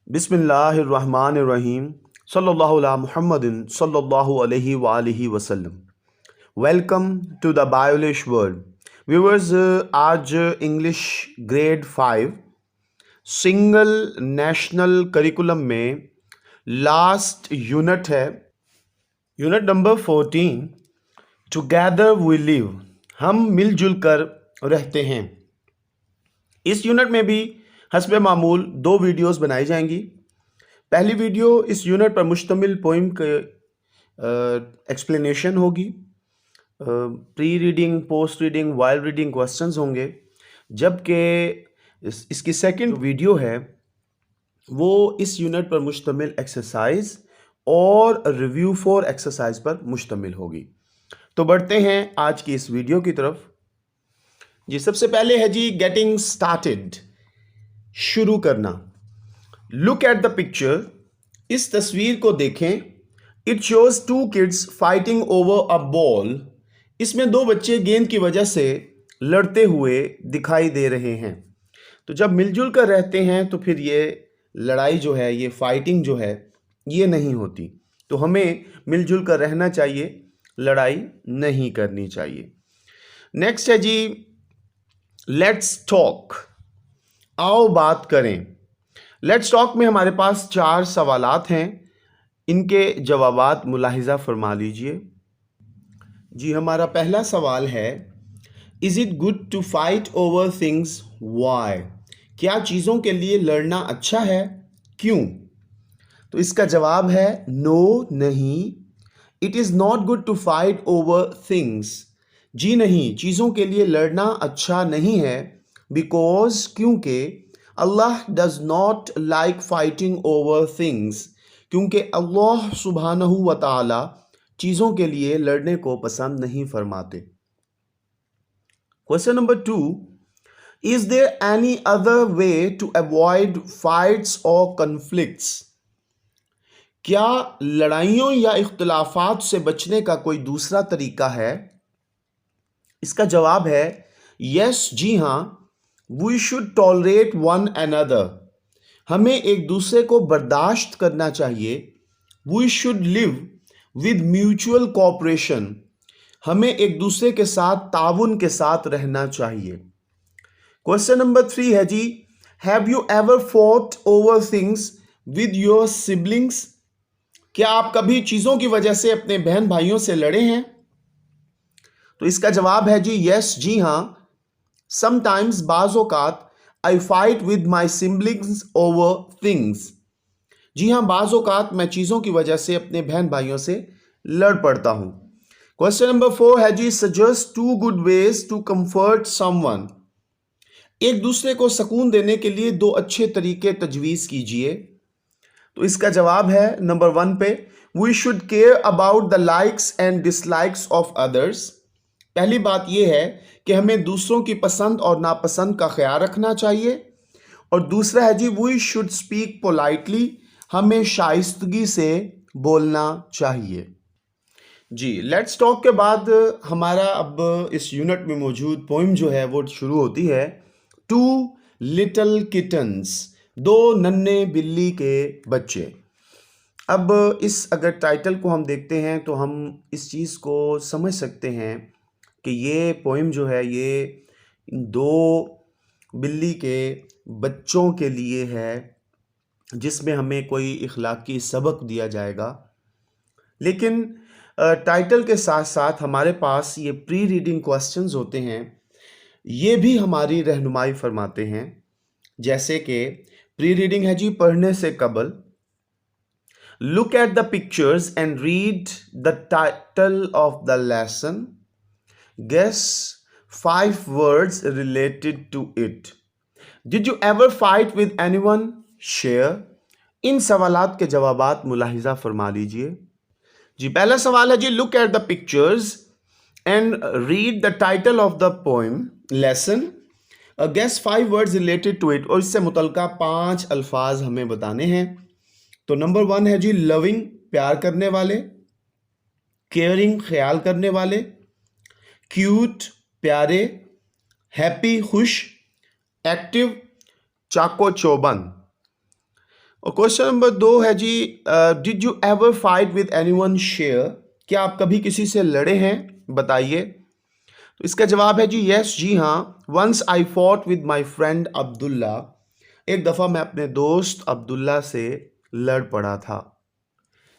बिस्मिल्लाहिर्रहमानिर्रहीम सल्लल्लाहु अला मुहम्मदिन सल्लल्लाहु अलैहि वालिहि वसल्लम। Welcome to the Biolish world viewers. आज English grade 5 single national curriculum में लास्ट यूनिट है, unit number 14, together we live, हम मिलजुल कर रहते हैं। इस यूनिट में भी हस्बे मामूल 2 वीडियोस बनाई जाएंगी। पहली वीडियो इस यूनिट पर मुश्तमिल पोइम के एक्सप्लेनेशन होगी, pre reading, post reading, while reading questions होंगे, जबकि इसकी सेकंड वीडियो है वो इस यूनिट पर मुश्तमिल एक्सरसाइज और रिव्यू फॉर एक्सरसाइज पर मुश्तमिल होगी। तो बढ़ते हैं आज की इस वीडियो की तरफ। जी, सबसे पहले है जी गेटिंग स्टार्टेड, शुरू करना। लुक एट द पिक्चर, इस तस्वीर को देखें। It shows 2 kids fighting over a ball. इसमें 2 बच्चे गेंद की वजह से लड़ते हुए दिखाई दे रहे हैं। तो जब मिलजुल कर रहते हैं तो फिर ये लड़ाई जो है, ये फाइटिंग जो है, ये नहीं होती। तो हमें मिलजुल कर रहना चाहिए, लड़ाई नहीं करनी चाहिए। नेक्स्ट है जी लेट्स टॉक, आओ बात करें। लेट्स टॉक में हमारे पास 4 सवालात हैं, इनके जवाबात मुलाहिजा फरमा लीजिए। जी, हमारा पहला सवाल है, is it good to fight over things, why? क्या चीज़ों के लिए लड़ना अच्छा है, क्यों? तो इसका जवाब है नो, नहीं। It is not good to fight over things, जी नहीं, चीज़ों के लिए लड़ना अच्छा नहीं है। बिकॉज, क्योंकि अल्लाह does not like fighting over things, क्योंकि अल्लाह सुब्हानहू व तआला चीज़ों के लिए लड़ने को पसंद नहीं फरमाते। Question number 2, is there any other way to avoid fights और कन्फ्लिक्ट्स? क्या लड़ाइयों या इख्तिलाफात से बचने का कोई दूसरा तरीका है? इसका जवाब है यस, जी हाँ। We should tolerate one another, हमें एक दूसरे को बर्दाश्त करना चाहिए। We should live with mutual cooperation, हमें एक दूसरे के साथ ताउन के साथ रहना चाहिए। क्वेश्चन नंबर 3 है जी, have you ever fought over things with your siblings? क्या आप कभी चीज़ों की वजह से अपने बहन भाइयों से लड़े हैं? तो इसका जवाब है जी यस, जी हाँ। समटाइम्स, बाज़ औक़ात, I fight with my siblings over things, जी हाँ, बाज़ औक़ात मैं चीज़ों की वजह से अपने बहन भाइयों से लड़ पड़ता हूँ। क्वेश्चन नंबर 4 है जी, suggest 2 good ways to comfort someone. एक दूसरे को सुकून देने के लिए 2 अच्छे तरीके तजवीज़ कीजिए। तो इसका जवाब है नंबर 1 पे, we should care about the likes and dislikes of others. पहली बात यह है कि हमें दूसरों की पसंद और नापसंद का ख्याल रखना चाहिए। और दूसरा है जी, वी शुड स्पीक पोलाइटली, हमें शाइस्तगी से बोलना चाहिए। जी, लेट्स टॉक के बाद हमारा अब इस यूनिट में मौजूद पोइम जो है वो शुरू होती है, 2 लिटिल किटन्स, 2 नन्हे बिल्ली के बच्चे। अब इस अगर टाइटल को हम देखते हैं तो हम इस चीज़ को समझ सकते हैं कि ये पोइम जो है ये 2 बिल्ली के बच्चों के लिए है, जिसमें हमें कोई इखलाकी सबक दिया जाएगा। लेकिन टाइटल के साथ साथ हमारे पास ये प्री रीडिंग क्वेश्चंस होते हैं, ये भी हमारी रहनुमाई फरमाते हैं। जैसे कि प्री रीडिंग है जी पढ़ने से कबल, look at the pictures and read the title of the lesson, guess 5 words related to it, did you ever fight with anyone, share. इन सवालात के जवाबात मुलाहिजा फरमा लीजिए। जी, पहला सवाल है जी, look at the pictures and read the title of the poem lesson, guess 5 words related to it, और इससे मुतल्लिका 5 अल्फाज हमें बताने हैं। तो नंबर 1 है जी लविंग, प्यार करने वाले, केयरिंग, ख्याल करने वाले, क्यूट, प्यारे, हैप्पी, खुश, एक्टिव, चाको चौबंद। और क्वेश्चन नंबर 2 है जी, did you ever fight with anyone share? क्या आप कभी किसी से लड़े हैं? बताइए। तो इसका जवाब है जी यस, जी हाँ। Once I fought with my friend Abdullah. एक दफ़ा मैं अपने दोस्त अब्दुल्ला से लड़ पड़ा था।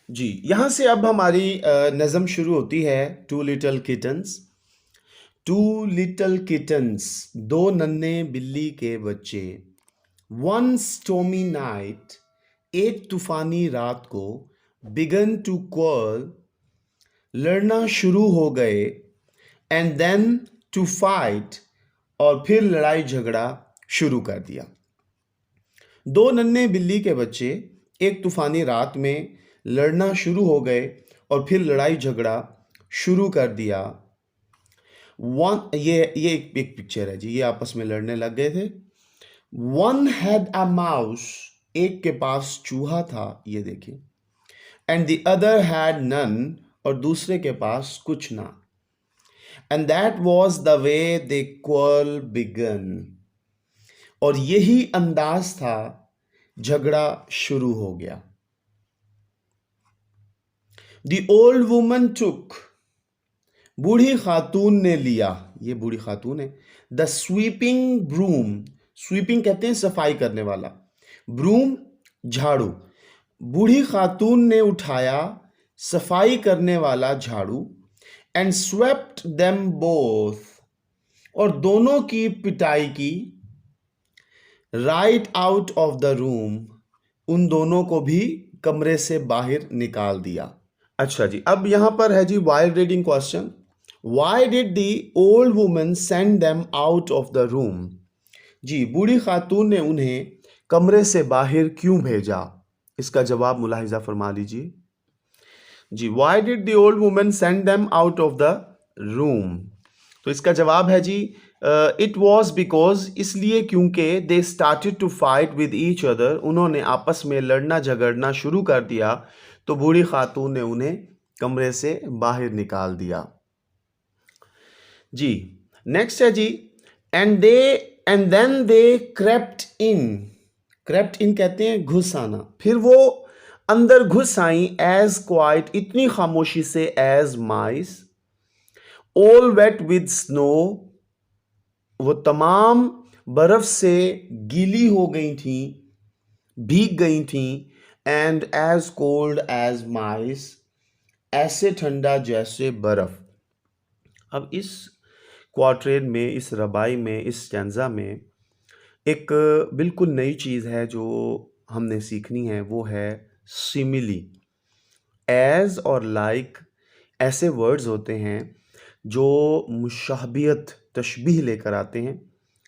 जी, यहाँ से अब हमारी नज़म शुरू होती है। Two little kittens. Two little kittens, दो नन्हे बिल्ली के बच्चे। वन स्टॉर्मी नाइट, एक तूफानी रात को। बिगन टू क्वार्ल, लड़ना शुरू हो गए। एंड देन टू फाइट, और फिर लड़ाई झगड़ा शुरू कर दिया। दो नन्हे बिल्ली के बच्चे एक तूफानी रात में लड़ना शुरू हो गए और फिर लड़ाई झगड़ा शुरू कर दिया। ये एक पिक्चर है जी, ये आपस में लड़ने लग गए थे। वन हैड अ माउस, एक के पास चूहा था, ये देखिए। And the other had none, और दूसरे के पास कुछ ना। And that was the way they quarrel began, और यही अंदाज था, झगड़ा शुरू हो गया। द ओल्ड वुमन टुक, बूढ़ी खातून ने लिया, ये बूढ़ी खातून है। द स्वीपिंग ब्रूम, स्वीपिंग कहते हैं सफाई करने वाला, ब्रूम झाड़ू। बूढ़ी खातून ने उठाया सफाई करने वाला झाड़ू। एंड स्वेप्ट देम बोथ, और दोनों की पिटाई की। Right out of the room, उन दोनों को भी कमरे से बाहर निकाल दिया। अच्छा जी, अब यहां पर है जी while reading question. Why did the old woman send them out of the room? जी, बूढ़ी खातून ने उन्हें कमरे से बाहर क्यों भेजा? इसका जवाब मुलाहिजा फरमा लीजिए। जी, why did the old woman send them out of the room? तो इसका जवाब है जी इट वॉज बिकॉज, इसलिए क्योंकि they started to fight with each other, उन्होंने आपस में लड़ना झगड़ना शुरू कर दिया, तो बूढ़ी खातून ने उन्हें कमरे से बाहर निकाल दिया। जी, नेक्स्ट है जी, and then they crept in. Crept in कहते हैं घुस आना। फिर वो अंदर घुस आई, एज क्वाइट, इतनी खामोशी से, as mice. All wet with snow, वो तमाम बर्फ से गीली हो गई थी, भीग गई थी। एंड एज कोल्ड एज माइस, ऐसे ठंडा जैसे बर्फ। अब इस क्वार्ट्रेन में, इस रबाई में, इस स्टैंजा में एक बिल्कुल नई चीज़ है जो हमने सीखनी है, वो है सिमिली। एज और लाइक ऐसे वर्ड्स होते हैं जो मुशाबियत, तशबीह लेकर आते हैं।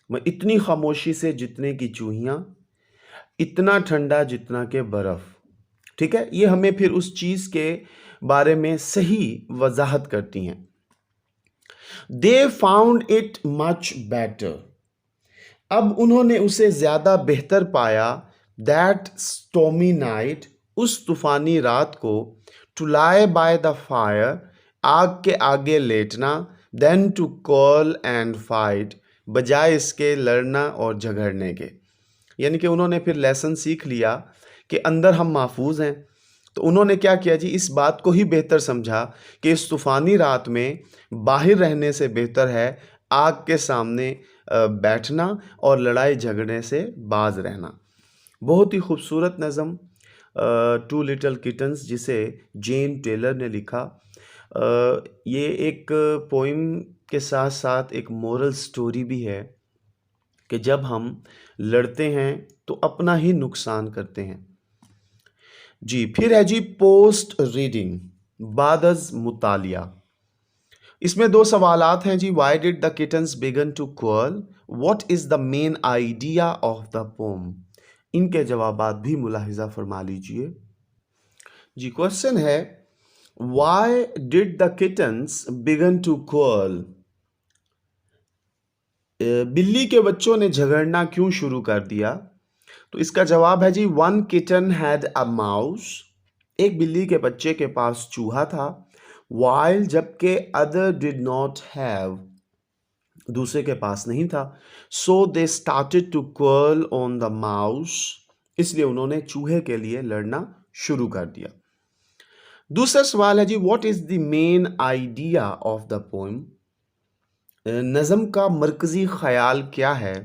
मैं इतनी खामोशी से जितने की चूहियाँ, इतना ठंडा जितना के बर्फ़। ठीक है, ये हमें फिर उस चीज़ के बारे में सही वजाहत करती हैं। They found it much better, अब उन्होंने उसे ज़्यादा बेहतर पाया। दैट स्टॉर्मी नाइट, उस तूफ़ानी रात को। To lie by the fire, आग के आगे लेटना। Than to quarrel and fight, बजाय इसके लड़ना और झगड़ने के। यानी कि उन्होंने फिर लेसन सीख लिया कि अंदर हम महफूज हैं। तो उन्होंने क्या किया जी, इस बात को ही बेहतर समझा कि इस तूफ़ानी रात में बाहर रहने से बेहतर है आग के सामने बैठना और लड़ाई झगड़ने से बाज रहना। बहुत ही खूबसूरत नज़म टू लिटिल किटन्स, जिसे जेन टेलर ने लिखा। ये एक पोइम के साथ साथ एक मोरल स्टोरी भी है कि जब हम लड़ते हैं तो अपना ही नुकसान करते हैं। जी, फिर है जी पोस्ट रीडिंग, बादज मुतालिया। इसमें दो सवालात हैं जी। Why did the kittens begin to quarrel? What is the main idea of the poem? इनके जवाबात भी मुलाहिजा फरमा लीजिए। जी, क्वेश्चन है why did the kittens begin to quarrel? बिल्ली के बच्चों ने झगड़ना क्यों शुरू कर दिया? तो इसका जवाब है जी one kitten had a mouse, एक बिल्ली के बच्चे के पास चूहा था। वाइल, जबकि अदर डिड नॉट हैव, दूसरे के पास नहीं था। So they started to quarrel on the mouse, इसलिए उन्होंने चूहे के लिए लड़ना शुरू कर दिया। दूसरा सवाल है जी, what is the main idea of the poem? नज़म का मरकजी ख्याल क्या है?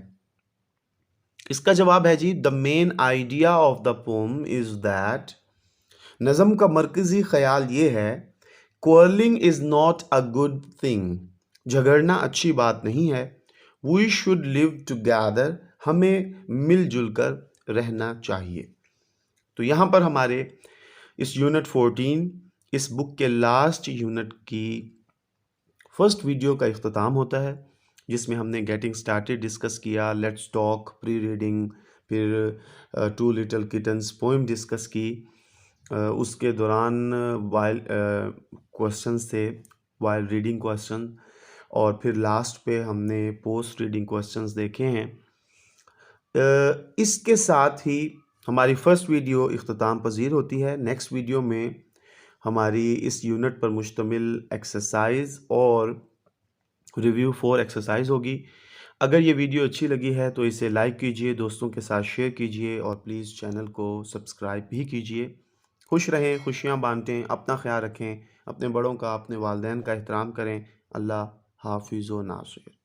इसका जवाब है जी, the main idea of the poem is that, नज़म का मरकजी ख्याल ये है, quarreling is not a good thing, झगड़ना अच्छी बात नहीं है। वी शुड लिव टुगेदर, हमें मिलजुल कर रहना चाहिए। तो यहाँ पर हमारे इस यूनिट 14, इस बुक के लास्ट यूनिट की फर्स्ट वीडियो का इख्तिताम होता है, जिसमें हमने गेटिंग स्टार्टेड डिस्कस किया, लेट्स टॉक, प्री रीडिंग, फिर two little kittens poem discuss की। उसके दौरान वाइल क्वेश्चंस थे, वाइल रीडिंग क्वेश्चन, और फिर लास्ट पे हमने पोस्ट रीडिंग क्वेश्चंस देखे हैं। इसके साथ ही हमारी फर्स्ट वीडियो इख्तिताम पजीर होती है। नेक्स्ट वीडियो में हमारी इस यूनिट पर मुश्तमिल एक्सरसाइज और रिव्यू 4 एक्सरसाइज होगी। अगर ये वीडियो अच्छी लगी है तो इसे लाइक कीजिए, दोस्तों के साथ शेयर कीजिए और प्लीज़ चैनल को सब्सक्राइब भी कीजिए। खुश रहें, खुशियाँ बांटें, अपना ख्याल रखें, अपने बड़ों का, अपने वालिदैन का एहतराम करें। अल्लाह हाफिज़ व नासिर।